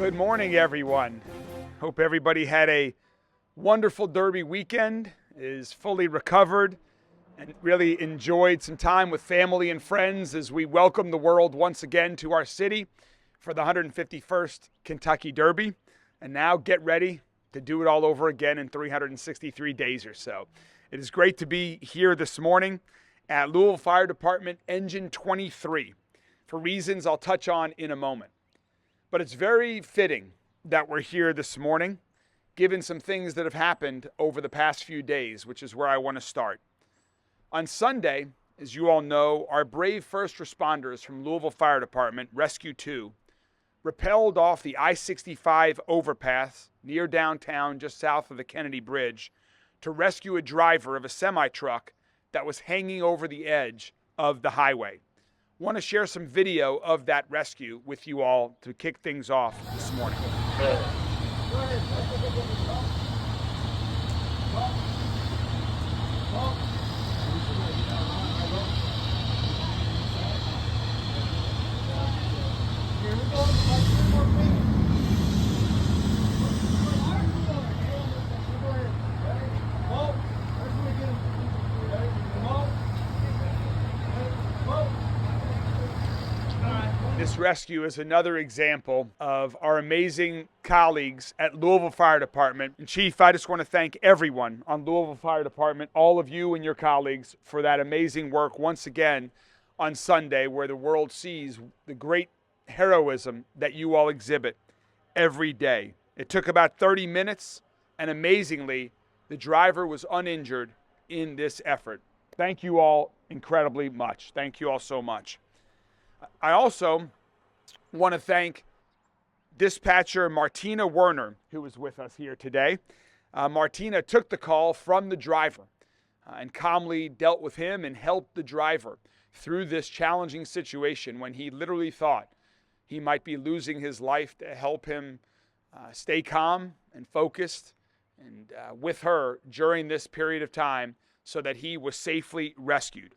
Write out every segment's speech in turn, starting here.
Good morning, everyone. Hope everybody had a wonderful Derby weekend, is fully recovered, and really enjoyed some time with family and friends as we welcome the world once again to our city for the 151st Kentucky Derby. And now get ready to do it all over again in 363 days or so. It is great to be here this morning at Louisville Fire Department Engine 23 for reasons I'll touch on in a moment. But it's very fitting that we're here this morning, given some things that have happened over the past few days, which is where I want to start. On Sunday, as you all know, our brave first responders from Louisville Fire Department, Rescue 2, rappelled off the I-65 overpass near downtown just south of the Kennedy Bridge to rescue a driver of a semi-truck that was hanging over the edge of the highway. I want to share some video of that rescue with you all to kick things off this morning. This rescue is another example of our amazing colleagues at Louisville Fire Department. And Chief, I just want to thank everyone on Louisville Fire Department, all of you and your colleagues, for that amazing work once again on Sunday, where the world sees the great heroism that you all exhibit every day. It took about 30 minutes, and amazingly, the driver was uninjured in this effort. Thank you all incredibly much. Thank you all so much. I also want to thank dispatcher Martina Werner, who was with us here today. Martina took the call from the driver and calmly dealt with him and helped the driver through this challenging situation when he literally thought he might be losing his life, to help him stay calm and focused and with her during this period of time so that he was safely rescued.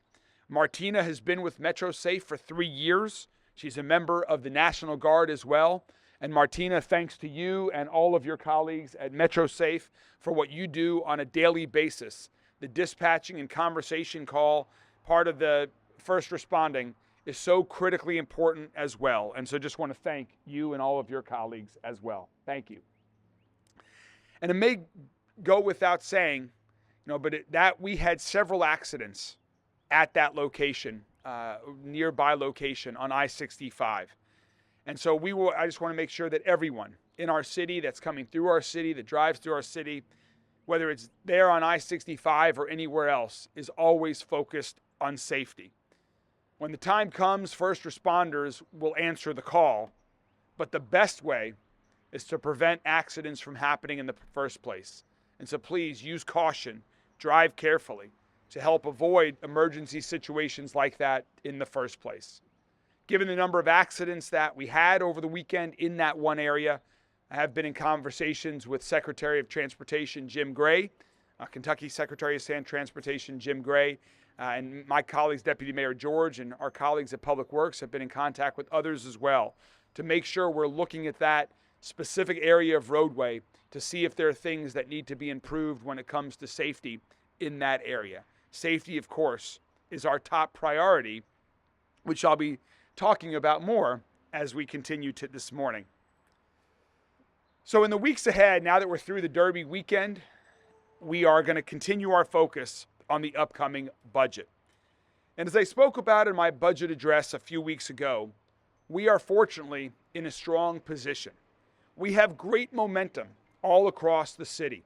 Martina has been with Metro Safe for 3 years. She's a member of the National Guard as well. And Martina, thanks to you and all of your colleagues at Metro Safe for what you do on a daily basis. The dispatching and conversation call, part of the first responding, is so critically important as well. And so just want to thank you and all of your colleagues as well. Thank you. And it may go without saying, but that we had several accidents at that location, nearby location on I-65. And so I just want to make sure that everyone in our city that's coming through our city, that drives through our city, whether it's there on I-65 or anywhere else, is always focused on safety. When the time comes, first responders will answer the call, but the best way is to prevent accidents from happening in the first place. And so please use caution, drive carefully, to help avoid emergency situations like that in the first place. Given the number of accidents that we had over the weekend in that one area, I have been in conversations with Secretary of Transportation Jim Gray, Kentucky Secretary of Transportation Jim Gray, and my colleagues, Deputy Mayor George, and our colleagues at Public Works have been in contact with others as well to make sure we're looking at that specific area of roadway to see if there are things that need to be improved when it comes to safety in that area. Safety, of course, is our top priority, which I'll be talking about more as we continue to this morning. So in the weeks ahead, now that we're through the Derby weekend, we are going to continue our focus on the upcoming budget. And as I spoke about in my budget address a few weeks ago, we are fortunately in a strong position. We have great momentum all across the city.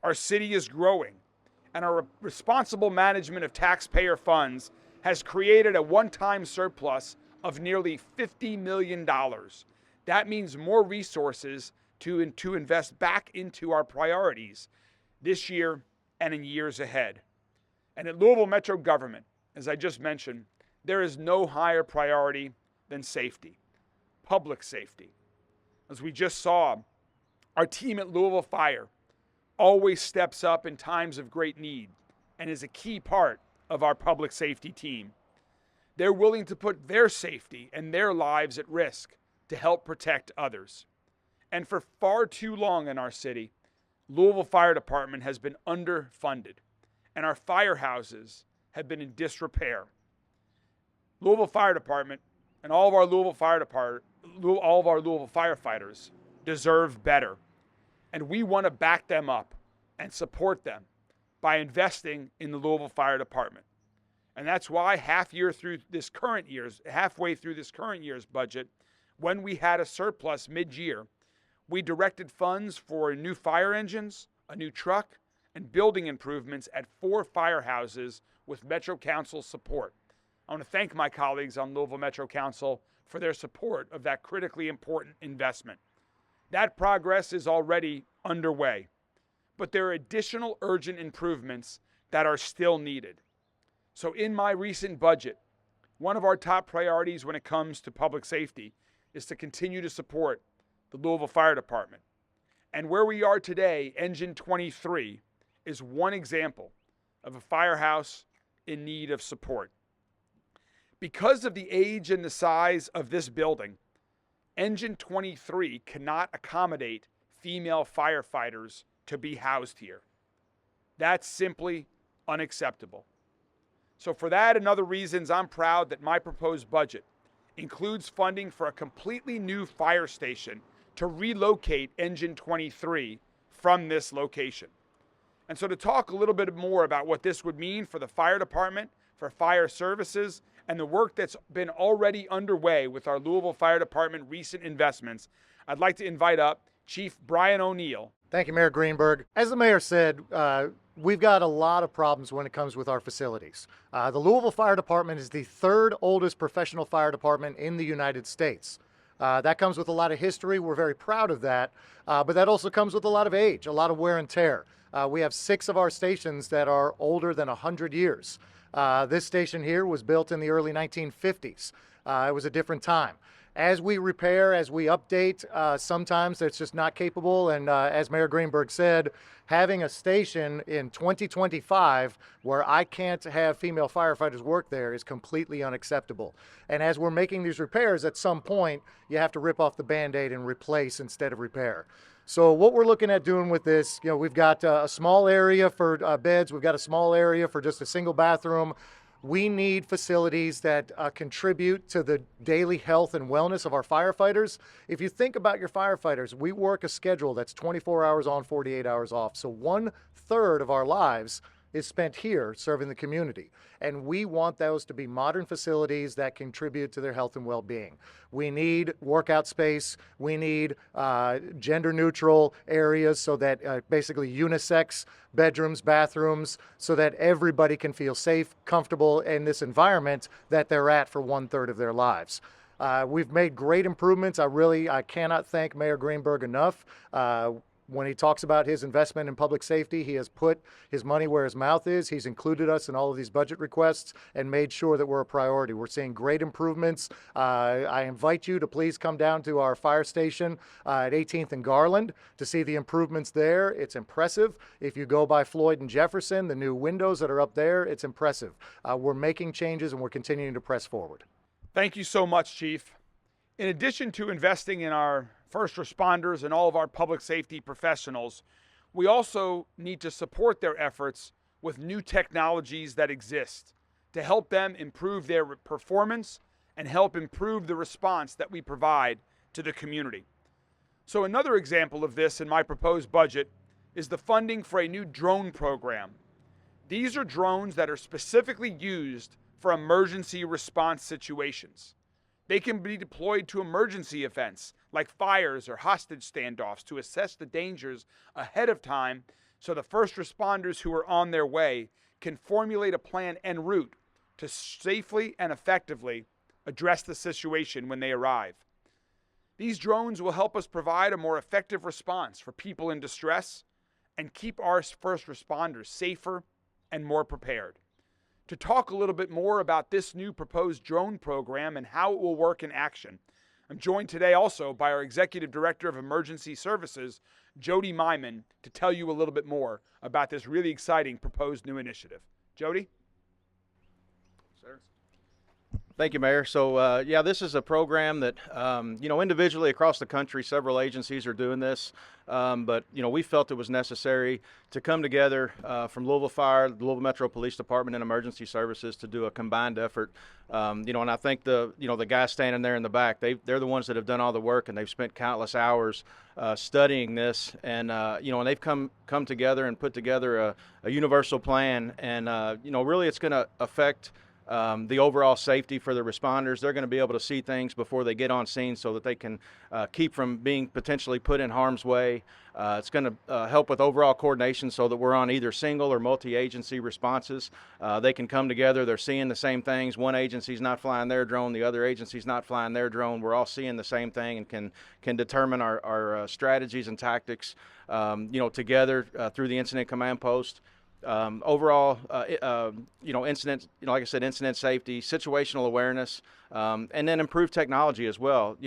Our city is growing, and our responsible management of taxpayer funds has created a one-time surplus of nearly $50 million. That means more resources to invest back into our priorities this year and in years ahead. And at Louisville Metro government, as I just mentioned, there is no higher priority than safety, public safety. As we just saw, our team at Louisville Fire always steps up in times of great need and is a key part of our public safety team. They're willing to put their safety and their lives at risk to help protect others. And for far too long in our city, Louisville Fire Department has been underfunded, and our firehouses have been in disrepair. Louisville Fire Department and all of our Louisville firefighters deserve better, and we want to back them up and support them by investing in the Louisville Fire Department. And that's why halfway through this current year's budget, when we had a surplus mid-year, we directed funds for new fire engines, a new truck, and building improvements at 4 firehouses with Metro Council support. I want to thank my colleagues on Louisville Metro Council for their support of that critically important investment. That progress is already underway, but there are additional urgent improvements that are still needed. So in my recent budget, one of our top priorities when it comes to public safety is to continue to support the Louisville Fire Department. And where we are today, Engine 23 is one example of a firehouse in need of support. Because of the age and the size of this building, Engine 23 cannot accommodate female firefighters to be housed here. That's simply unacceptable. So for that and other reasons, I'm proud that my proposed budget includes funding for a completely new fire station to relocate Engine 23 from this location. And so to talk a little bit more about what this would mean for the fire department, for fire services, and the work that's been already underway with our Louisville Fire Department recent investments, I'd like to invite up Chief Brian O'Neill. Thank you, Mayor Greenberg. As the mayor said, we've got a lot of problems when it comes with our facilities. The Louisville Fire Department is the 3rd oldest professional fire department in the United States. That comes with a lot of history. We're very proud of that, but that also comes with a lot of age, a lot of wear and tear. We have 6 of our stations that are older than 100 years. This station here was built in the early 1950s. It was a different time. As we repair, as we update, sometimes it's just not capable. And as Mayor Greenberg said, having a station in 2025 where I can't have female firefighters work there is completely unacceptable. And as we're making these repairs, at some point, you have to rip off the Band-Aid and replace instead of repair. So what we're looking at doing with this, we've got a small area for beds. We've got a small area for just a single bathroom. We need facilities that contribute to the daily health and wellness of our firefighters. If you think about your firefighters, we work a schedule that's 24 hours on, 48 hours off. So 1/3 of our lives is spent here serving the community. And we want those to be modern facilities that contribute to their health and well-being. We need workout space. We need gender neutral areas so that basically unisex bedrooms, bathrooms, so that everybody can feel safe, comfortable in this environment that they're at for 1/3 of their lives. We've made great improvements. I cannot thank Mayor Greenberg enough. When he talks about his investment in public safety, he has put his money where his mouth is. He's included us in all of these budget requests and made sure that we're a priority. We're seeing great improvements. I invite you to please come down to our fire station at 18th and Garland to see the improvements there. It's impressive. If you go by Floyd and Jefferson, the new windows that are up there, it's impressive. We're making changes and we're continuing to press forward. Thank you so much, Chief. In addition to investing in our first responders and all of our public safety professionals, we also need to support their efforts with new technologies that exist to help them improve their performance and help improve the response that we provide to the community. So another example of this in my proposed budget is the funding for a new drone program. These are drones that are specifically used for emergency response situations. They can be deployed to emergency events like fires or hostage standoffs to assess the dangers ahead of time so the first responders who are on their way can formulate a plan en route to safely and effectively address the situation when they arrive. These drones will help us provide a more effective response for people in distress and keep our first responders safer and more prepared. To talk a little bit more about this new proposed drone program and how it will work in action, I'm joined today also by our Executive Director of Emergency Services, Jody Myman, to tell you a little bit more about this really exciting proposed new initiative. Jody? Thank you, Mayor. So, yeah, this is a program that, individually across the country, several agencies are doing this. But, we felt it was necessary to come together from Louisville Fire, the Louisville Metro Police Department, and Emergency Services to do a combined effort. And I think the guys standing there in the back, they're the ones that have done all the work, and they've spent countless hours studying this. And, and they've come together and put together a universal plan. And, really it's going to affect the overall safety for the responders. They're going to be able to see things before they get on scene so that they can keep from being potentially put in harm's way. It's going to help with overall coordination so that we're on either single or multi-agency responses. They can come together. They're seeing the same things. One agency's not flying their drone. The other agency's not flying their drone. We're all seeing the same thing and can determine our strategies and tactics, together through the incident command post. Overall, incident, like I said, incident safety, situational awareness, and then improved technology as well.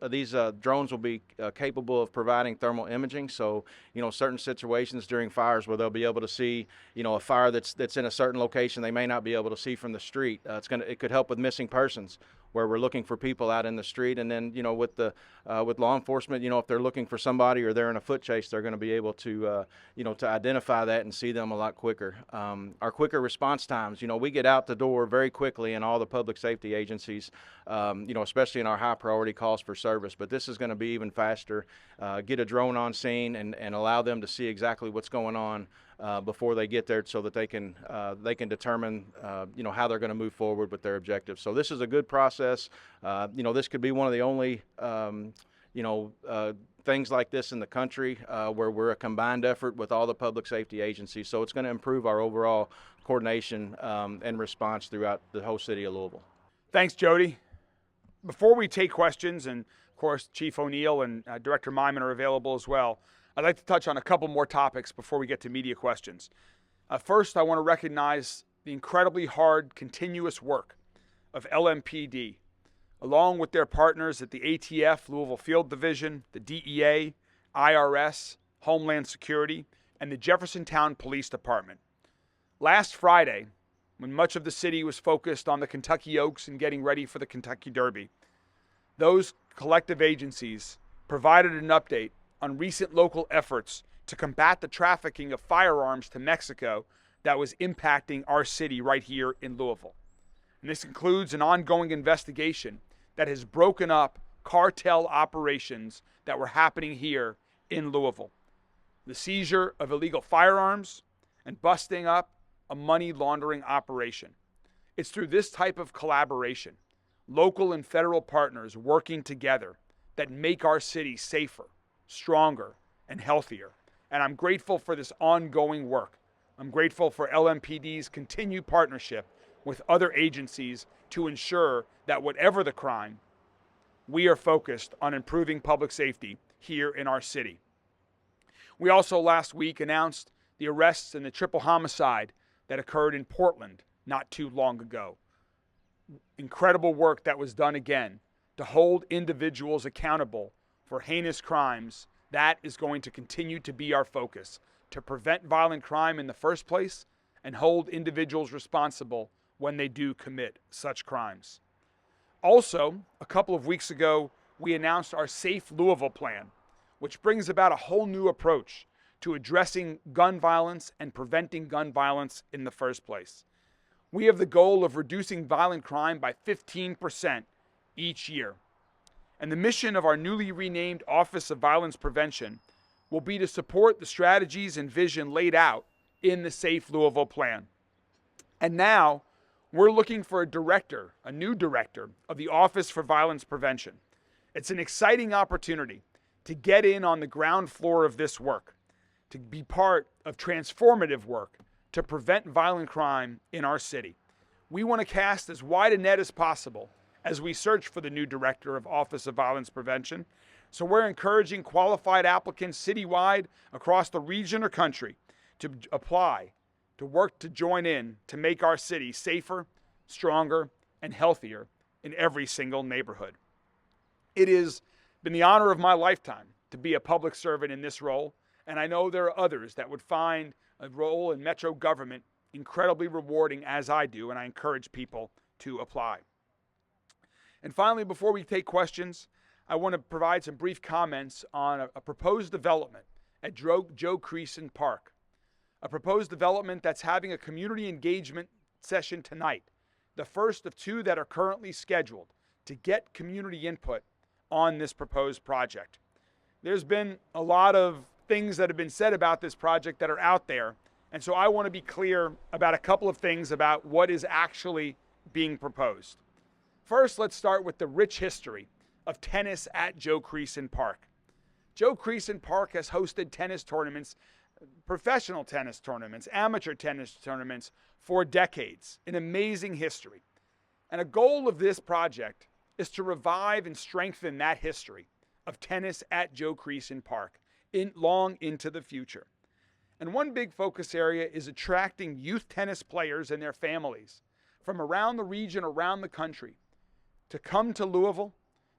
These drones will be capable of providing thermal imaging. So, certain situations during fires where they'll be able to see, a fire that's in a certain location they may not be able to see from the street. It could help with missing persons, where we're looking for people out in the street. And then, with law enforcement, if they're looking for somebody or they're in a foot chase, they're going to be able to, to identify that and see them a lot quicker. Our quicker response times, we get out the door very quickly in all the public safety agencies, especially in our high priority calls for service. But this is going to be even faster. Get a drone on scene and allow them to see exactly what's going on before they get there, so that they can determine how they're going to move forward with their objectives. So this is a good process. This could be one of the only things like this in the country where we're a combined effort with all the public safety agencies. So it's going to improve our overall coordination and response throughout the whole city of Louisville. Thanks, Jody. Before we take questions, and of course Chief O'Neill and Director Myman are available as well, I'd like to touch on a couple more topics before we get to media questions. First, I want to recognize the incredibly hard, continuous work of LMPD, along with their partners at the ATF, Louisville Field Division, the DEA, IRS, Homeland Security, and the Jeffersontown Police Department. Last Friday, when much of the city was focused on the Kentucky Oaks and getting ready for the Kentucky Derby, those collective agencies provided an update on recent local efforts to combat the trafficking of firearms to Mexico that was impacting our city right here in Louisville. And this includes an ongoing investigation that has broken up cartel operations that were happening here in Louisville. The seizure of illegal firearms and busting up a money laundering operation. It's through this type of collaboration, local and federal partners working together, that make our city safer, stronger, and healthier. And I'm grateful for this ongoing work. I'm grateful for LMPD's continued partnership with other agencies to ensure that whatever the crime, we are focused on improving public safety here in our city. We also last week announced the arrests and the triple homicide that occurred in Portland not too long ago. Incredible work that was done again to hold individuals accountable for heinous crimes. That is going to continue to be our focus, to prevent violent crime in the first place and hold individuals responsible when they do commit such crimes. Also, a couple of weeks ago, we announced our Safe Louisville plan, which brings about a whole new approach to addressing gun violence and preventing gun violence in the first place. We have the goal of reducing violent crime by 15% each year. And the mission of our newly renamed Office of Violence Prevention will be to support the strategies and vision laid out in the Safe Louisville plan. And now, we're looking for a new director of the Office for Violence Prevention. It's an exciting opportunity to get in on the ground floor of this work, to be part of transformative work to prevent violent crime in our city. We want to cast as wide a net as possible as we search for the new director of Office of Violence Prevention. So we're encouraging qualified applicants citywide across the region or country to apply, to work to join in to make our city safer, stronger, and healthier in every single neighborhood. It has been the honor of my lifetime to be a public servant in this role, and I know there are others that would find a role in Metro government incredibly rewarding as I do, and I encourage people to apply. And finally, before we take questions, I want to provide some brief comments on a proposed development at Joe Creason Park. A proposed development that's having a community engagement session tonight, the first of two that are currently scheduled to get community input on this proposed project. There's been a lot of things that have been said about this project that are out there, and so I want to be clear about a couple of things about what is actually being proposed. First, let's start with the rich history of tennis at Joe Creason Park. Joe Creason Park has hosted tennis tournaments, professional tennis tournaments, amateur tennis tournaments for decades, an amazing history. And a goal of this project is to revive and strengthen that history of tennis at Joe Creason Park long into the future. And one big focus area is attracting youth tennis players and their families from around the region, around the country, to come to Louisville,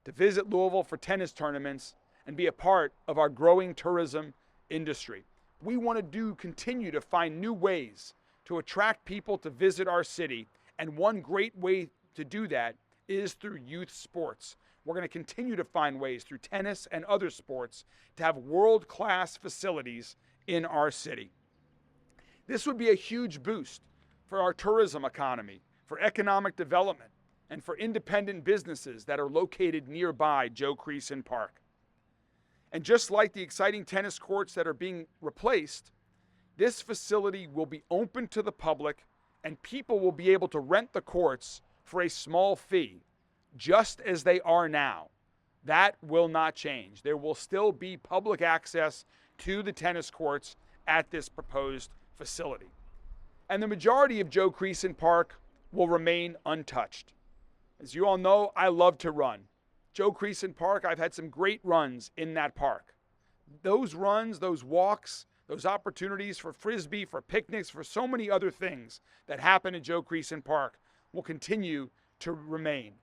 to visit Louisville for tennis tournaments, and be a part of our growing tourism industry. We want to continue to find new ways to attract people to visit our city, and one great way to do that is through youth sports. We're going to continue to find ways through tennis and other sports to have world-class facilities in our city. This would be a huge boost for our tourism economy, for economic development, and for independent businesses that are located nearby Joe Creason Park. And just like the exciting tennis courts that are being replaced, this facility will be open to the public, and people will be able to rent the courts for a small fee, just as they are now. That will not change. There will still be public access to the tennis courts at this proposed facility. And the majority of Joe Creason Park will remain untouched. As you all know, I love to run. Joe Creason Park, I've had some great runs in that park. Those runs, those walks, those opportunities for Frisbee, for picnics, for so many other things that happen at Joe Creason Park will continue to remain.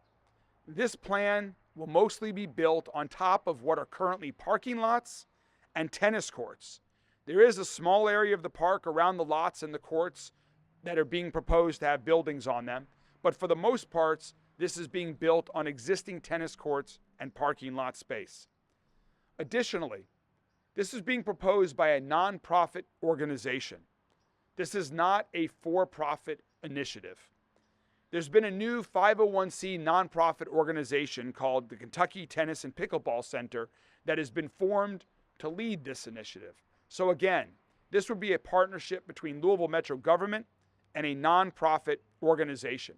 This plan will mostly be built on top of what are currently parking lots and tennis courts. There is a small area of the park around the lots and the courts that are being proposed to have buildings on them, but for the most part, this is being built on existing tennis courts and parking lot space. Additionally, this is being proposed by a nonprofit organization. This is not a for-profit initiative. There's been a new 501c nonprofit organization called the Kentucky Tennis and Pickleball Center that has been formed to lead this initiative. So again, this would be a partnership between Louisville Metro government and a nonprofit organization.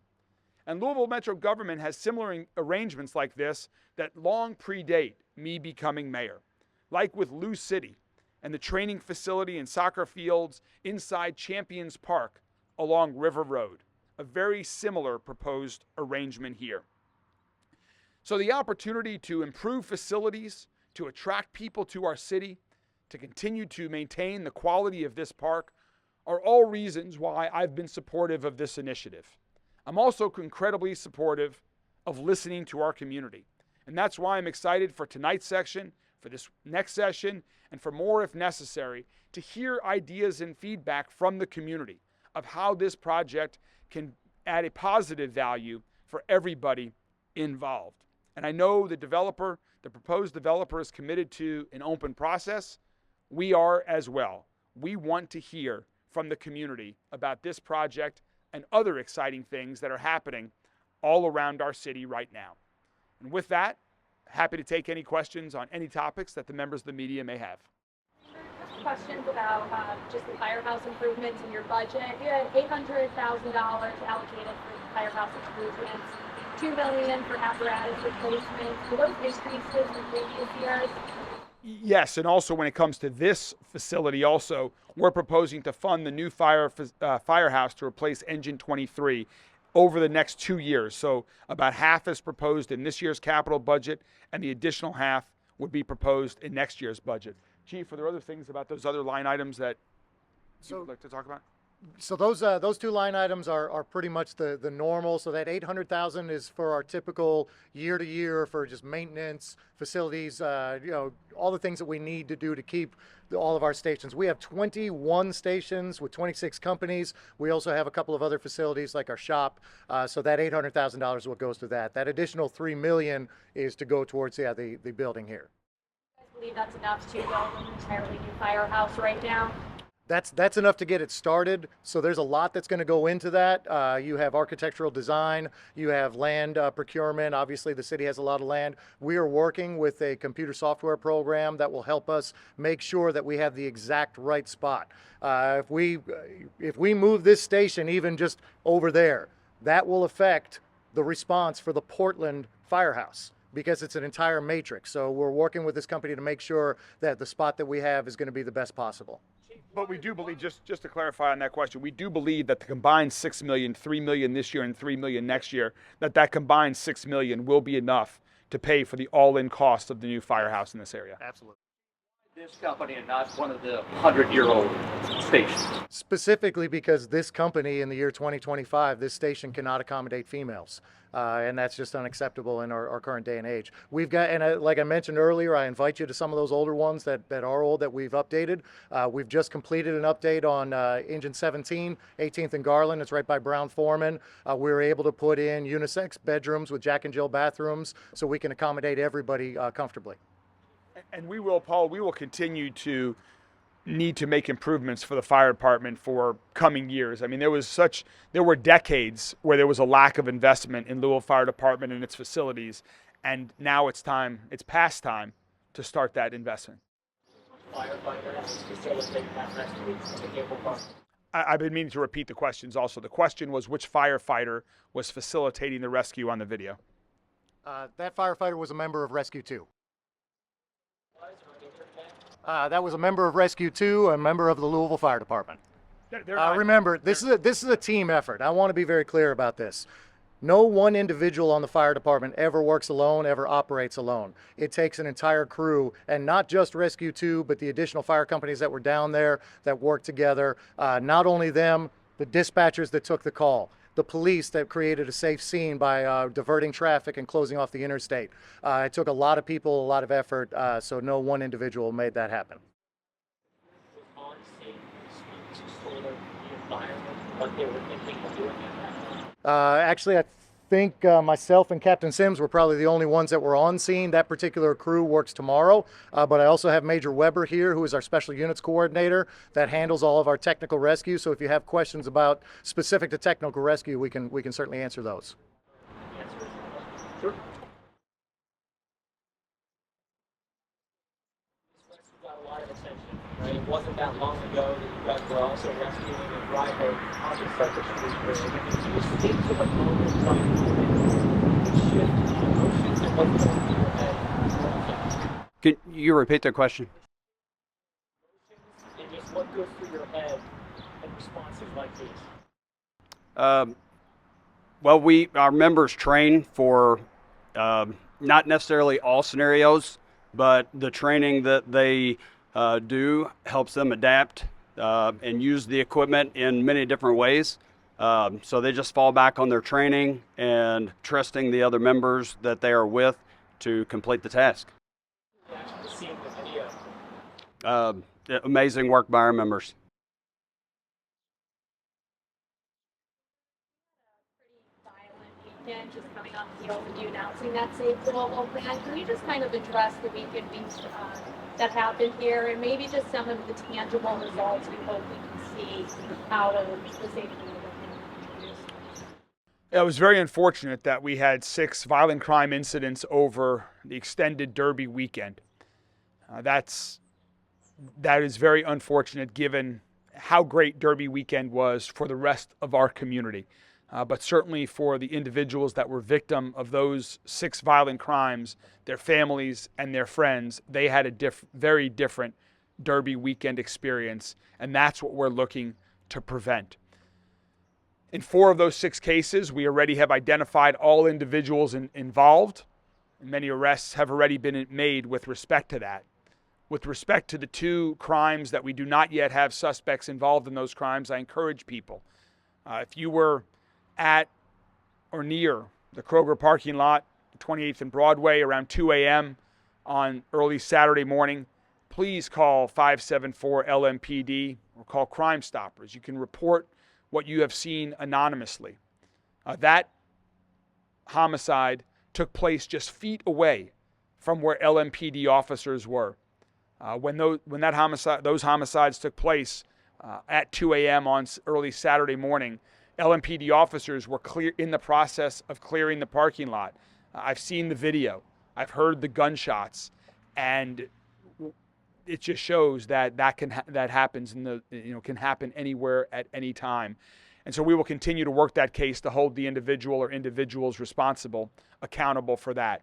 And Louisville Metro government has similar arrangements like this that long predate me becoming mayor, like with Lou City and the training facility and soccer fields inside Champions Park along River Road. A very similar proposed arrangement here. So the opportunity to improve facilities, to attract people to our city, to continue to maintain the quality of this park are all reasons why I've been supportive of this initiative. I'm also incredibly supportive of listening to our community. And that's why I'm excited for tonight's section, for this next session, and for more if necessary, to hear ideas and feedback from the community of how this project can add a positive value for everybody involved. And I know the proposed developer is committed to an open process. We are as well. We want to hear from the community about this project and other exciting things that are happening all around our city right now. And with that, happy to take any questions on any topics that the members of the media may have. Questions about just the firehouse improvements in your budget. You had $800,000 allocated for firehouse improvements, $2 million for apparatus replacements. Will those increases in previous years? Yes, and also when it comes to this facility also, we're proposing to fund the new firehouse to replace Engine 23 over the next 2 years. So about half is proposed in this year's capital budget, and the additional half would be proposed in next year's budget. Chief, are there other things about those other line items that you'd like to talk about? So those two line items are pretty much the normal. So that 800,000 is for our typical year to year for just maintenance, facilities, all the things that we need to do to keep all of our stations. We have 21 stations with 26 companies. We also have a couple of other facilities like our shop. So that $800,000 is what goes to that. That additional $3 million is to go towards the building here. I believe that's enough to build an entirely new firehouse right now. That's enough to get it started. So there's a lot that's going to go into that. You have architectural design, you have land procurement. Obviously, the city has a lot of land. We are working with a computer software program that will help us make sure that we have the exact right spot. If we move this station even just over there, that will affect the response for the Portland firehouse, because it's an entire matrix. So we're working with this company to make sure that the spot that we have is going to be the best possible. But we do believe, just to clarify on that question, we do believe that the combined $6 million, $3 million this year and $3 million next year, that combined $6 million will be enough to pay for the all-in cost of the new firehouse in this area. Absolutely. This company and not one of the 100-year-old stations. Specifically because this company in the year 2025, this station cannot accommodate females. And that's just unacceptable in our current day and age. We've got, and like I mentioned earlier, I invite you to some of those older ones that are old that we've updated. We've just completed an update on engine 17, 18th and Garland. It's right by Brown Foreman. We were able to put in unisex bedrooms with Jack and Jill bathrooms so we can accommodate everybody comfortably. And we will, Paul, we will continue to need to make improvements for the fire department for coming years. I mean, there were decades where there was a lack of investment in Louisville Fire Department and its facilities, and now it's past time to start that investment. I've been meaning to repeat the questions also. The question was, which firefighter was facilitating the rescue on the video? That firefighter was a member of Rescue 2. That was a member of Rescue 2, a member of the Louisville Fire Department. Remember, this is a team effort. I want to be very clear about this. No one individual on the fire department ever works alone, ever operates alone. It takes an entire crew, and not just Rescue 2, but the additional fire companies that were down there that work together. Not only them, the dispatchers that took the call, the police that created a safe scene by diverting traffic and closing off the interstate. It took a lot of people, a lot of effort, so no one individual made that happen. Actually, I think myself and Captain Sims were probably the only ones that were on scene. That particular crew works tomorrow, but I also have Major Weber here, who is our special units coordinator that handles all of our technical rescue. So if you have questions about specific to technical rescue, we can certainly answer those. Sure. Got a lot of attention, right? It wasn't that long ago that you guys were also rescuing a driver on the surface of Greenberg. Can you speak to the moment the shift in emotions and what's going through your head? Can you repeat the question? And just what goes through your head in responses like these? Well, our members train for not necessarily all scenarios, but the training that they do helps them adapt and use the equipment in many different ways. So they just fall back on their training and trusting the other members that they are with to complete the task. Seeing the video. Amazing work by our members. Just coming off the heels of you announcing that Safe Global plan, can you just kind of address the weekend beats that happened here, and maybe just some of the tangible results we hope we can see out of the Safe Global plan? It was very unfortunate that we had 6 violent crime incidents over the extended Derby weekend. That is very unfortunate given how great Derby weekend was for the rest of our community. But certainly for the individuals that were victim of those 6 violent crimes, their families and their friends, they had a very different Derby weekend experience, and that's what we're looking to prevent. In 4 of those 6 cases, we already have identified all individuals involved, and many arrests have already been made with respect to that. With respect to the two crimes that we do not yet have suspects involved in those crimes, I encourage people, if you were at or near the Kroger parking lot, 28th and Broadway, around 2 a.m. on early Saturday morning, please call 574-LMPD or call Crime Stoppers. You can report what you have seen anonymously. That homicide took place just feet away from where LMPD officers were. When those homicides took place at 2 a.m. on early Saturday morning, LMPD officers were in the process of clearing the parking lot. I've seen the video. I've heard the gunshots, and it just shows that that happens can happen anywhere at any time. And so we will continue to work that case to hold the individual or individuals responsible accountable for that.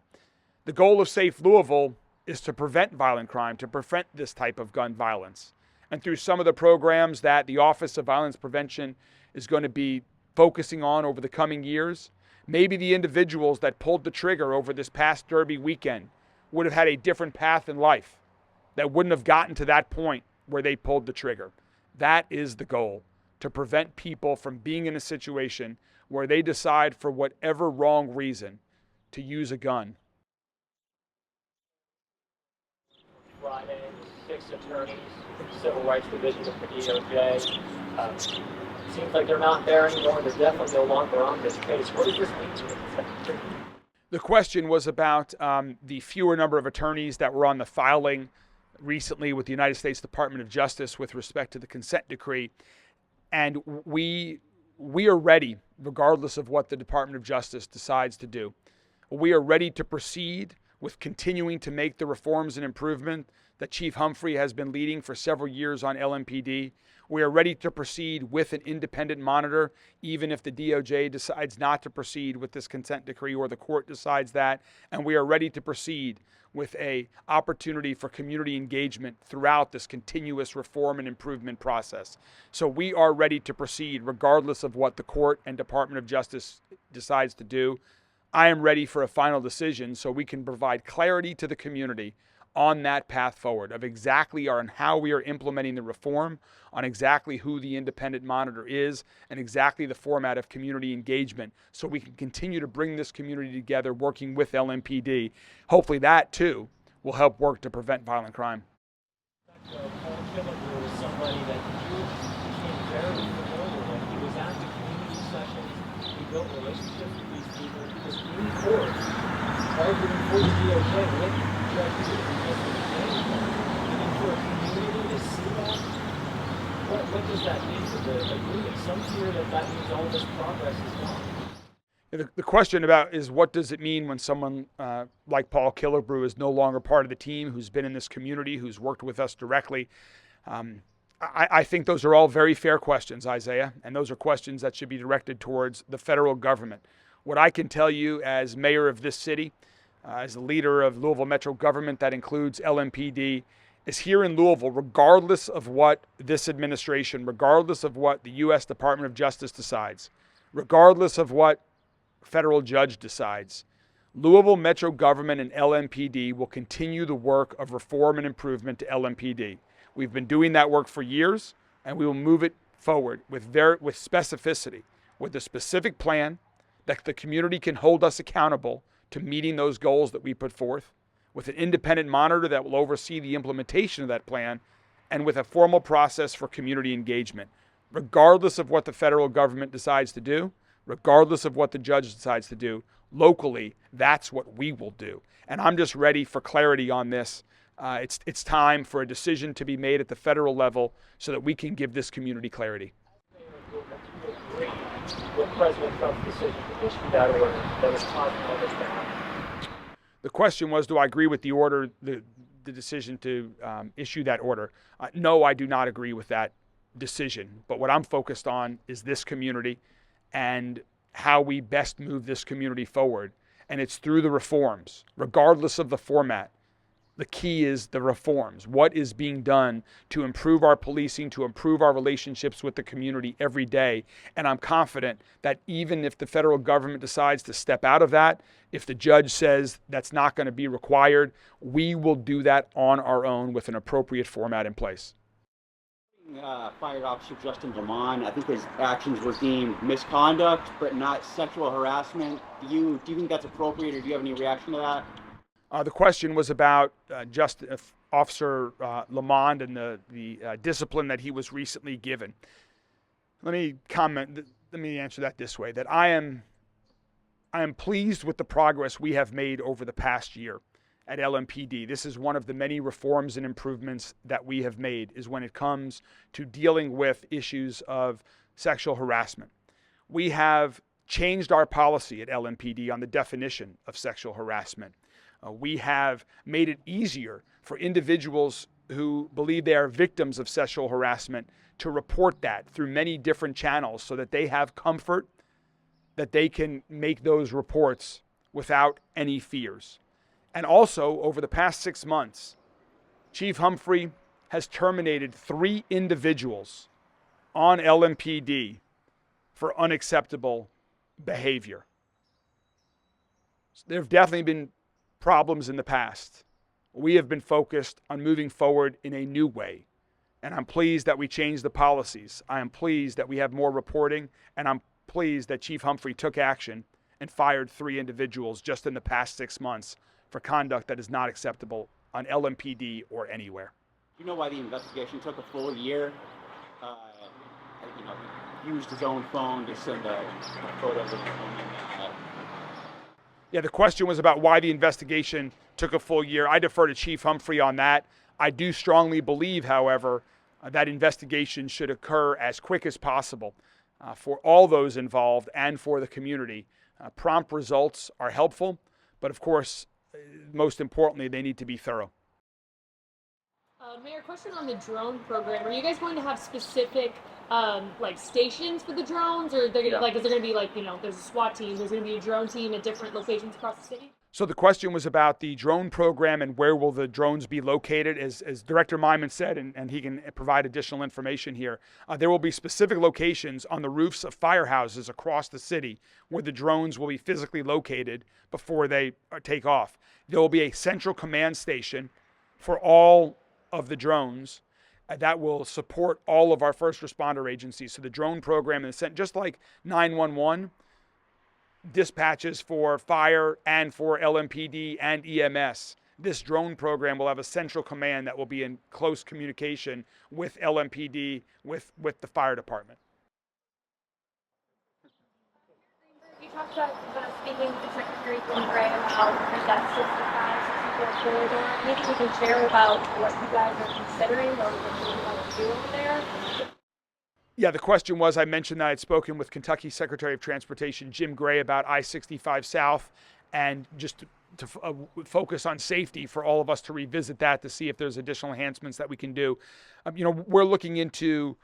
The goal of Safe Louisville is to prevent violent crime, to prevent this type of gun violence. And through some of the programs that the Office of Violence Prevention is going to be focusing on over the coming years, maybe the individuals that pulled the trigger over this past Derby weekend would have had a different path in life, that wouldn't have gotten to that point where they pulled the trigger. That is the goal, to prevent people from being in a situation where they decide for whatever wrong reason to use a gun. Friday, 6 attorneys from the Civil Rights Division of the DOJ. Seems like they're not there anymore. They're definitely no longer on this case. What does this mean to the The question was about the fewer number of attorneys that were on the filing recently with the United States Department of Justice with respect to the consent decree. And we are ready, regardless of what the Department of Justice decides to do. We are ready to proceed with continuing to make the reforms and improvement that Chief Humphrey has been leading for several years on LMPD. We are ready to proceed with an independent monitor, even if the DOJ decides not to proceed with this consent decree or the court decides that. And we are ready to proceed with an opportunity for community engagement throughout this continuous reform and improvement process. So we are ready to proceed regardless of what the court and Department of Justice decides to do. I am ready for a final decision so we can provide clarity to the community on that path forward of exactly on how we are implementing the reform, on exactly who the independent monitor is, and exactly the format of community engagement so we can continue to bring this community together working with LMPD. Hopefully that, too, will help work to prevent violent crime. Paul Killinger was somebody that you became very familiar with. He was at the community sessions. He built relationships with these people. He was in court, arguing for the DOJ with judges and for a community to see that, what does that mean for the agreement? Some fear that means all this progress is gone. The question about is what does it mean when someone like Paul Killebrew is no longer part of the team, who's been in this community, who's worked with us directly. I think those are all very fair questions, Isaiah, and those are questions that should be directed towards the federal government. What I can tell you as mayor of this city, as the leader of Louisville Metro government that includes LMPD, is here in Louisville, regardless of what this administration, regardless of what the U.S. Department of Justice decides, regardless of what federal judge decides, Louisville Metro government and LMPD will continue the work of reform and improvement to LMPD. We've been doing that work for years, and we will move it forward with specificity, with a specific plan that the community can hold us accountable to meeting those goals that we put forth, with an independent monitor that will oversee the implementation of that plan, and with a formal process for community engagement. Regardless of what the federal government decides to do, regardless of what the judge decides to do, locally, that's what we will do. And I'm just ready for clarity on this. It's time for a decision to be made at the federal level so that we can give this community clarity. With President Trump's decision to issue that order that was causing all this to happen. The question was, do I agree with the order, the decision to issue that order? No, I do not agree with that decision. But what I'm focused on is this community and how we best move this community forward. And it's through the reforms, regardless of the format. the key is the reforms. What is being done to improve our policing, to improve our relationships with the community every day? And I'm confident that even if the federal government decides to step out of that, if the judge says that's not going to be required, we will do that on our own with an appropriate format in place. Fired Officer Justin Lamont, I think his actions were deemed misconduct, but not sexual harassment. Do you think that's appropriate, or do you have any reaction to that? The question was about Officer Lamont and the discipline that he was recently given. Let me answer that this way, that I am pleased with the progress we have made over the past year at LMPD. This is one of the many reforms and improvements that we have made, is when it comes to dealing with issues of sexual harassment. We have changed our policy at LMPD on the definition of sexual harassment. We have made it easier for individuals who believe they are victims of sexual harassment to report that through many different channels, so that they have comfort that they can make those reports without any fears. And also, over the past 6 months, Chief Humphrey has terminated 3 individuals on LMPD for unacceptable behavior. There have definitely been problems in the past. We have been focused on moving forward in a new way. And I'm pleased that we changed the policies. I am pleased that we have more reporting, and I'm pleased that Chief Humphrey took action and fired 3 individuals just in the past 6 months for conduct that is not acceptable on LMPD or anywhere. Do you know why the investigation took a full year? He used his own phone to send a photo of his phone. Yeah, the question was about why the investigation took a full year. I defer to Chief Humphrey on that. I do strongly believe, however, that investigation should occur as quick as possible for all those involved and for the community. Prompt results are helpful, but of course, most importantly, they need to be thorough. Mayor, question on the drone program. Are you guys going to have specific stations for the drones, or is there going to be there's a SWAT team, there's going to be a drone team at different locations across the city? So the question was about the drone program and where will the drones be located. As Director Myman said, and he can provide additional information here, there will be specific locations on the roofs of firehouses across the city where the drones will be physically located before they take off. There will be a central command station for all of the drones that will support all of our first responder agencies. So the drone program, just like 911, dispatches for fire and for LMPD and EMS. This drone program will have a central command that will be in close communication with LMPD, with the fire department. You talked about speaking to Secretary Greenberg about that 65, 64 corridor. Maybe you can share about what you guys are considering or what you want to do over there. Yeah, the question was, I mentioned that I'd spoken with Kentucky Secretary of Transportation Jim Gray about I-65 South, and just to focus on safety for all of us to revisit that to see if there's additional enhancements that we can do. We're looking into,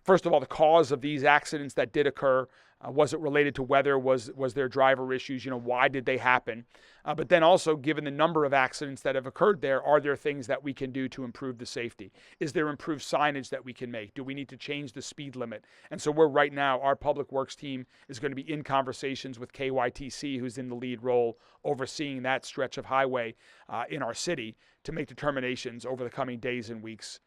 first of all, the cause of these accidents that did occur. Was it related to weather? Was there driver issues? Why did they happen? But then also, given the number of accidents that have occurred there, are there things that we can do to improve the safety? Is there improved signage that we can make? Do we need to change the speed limit? And so right now, our public works team is going to be in conversations with KYTC, who's in the lead role, overseeing that stretch of highway in our city, to make determinations over the coming days and weeks.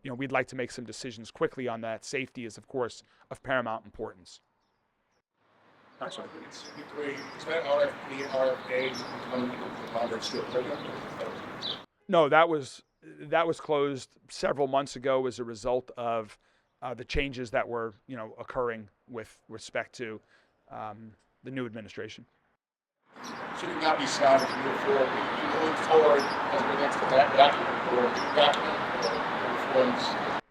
We'd like to make some decisions quickly on that. Safety is, of course, of paramount importance. Is that RFP, RFA coming to Congress to approve? No, that was closed several months ago as a result of the changes that were occurring with respect to the new administration. Should it not be decided to move forward as it relates to that document or reforms?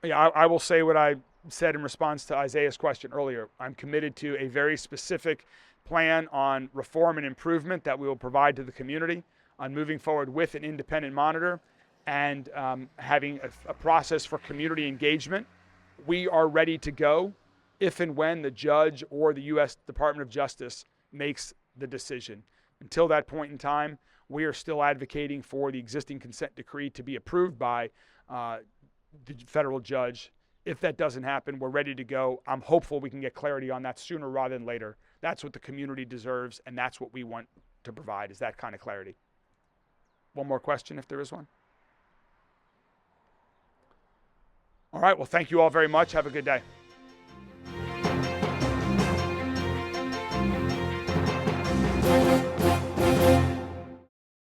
Yeah, I will say what I said in response to Isaiah's question earlier. I'm committed to a very specific plan on reform and improvement that we will provide to the community on moving forward with an independent monitor and having a process for community engagement. We are ready to go if and when the judge or the U.S. Department of Justice makes the decision. Until that point in time, We are still advocating for the existing consent decree to be approved by the federal judge. If that doesn't happen, we're ready to go. I'm hopeful we can get clarity on that sooner rather than later. That's what the community deserves, and that's what we want to provide, is that kind of clarity. One more question, if there is one. All right, well, thank you all very much. Have a good day.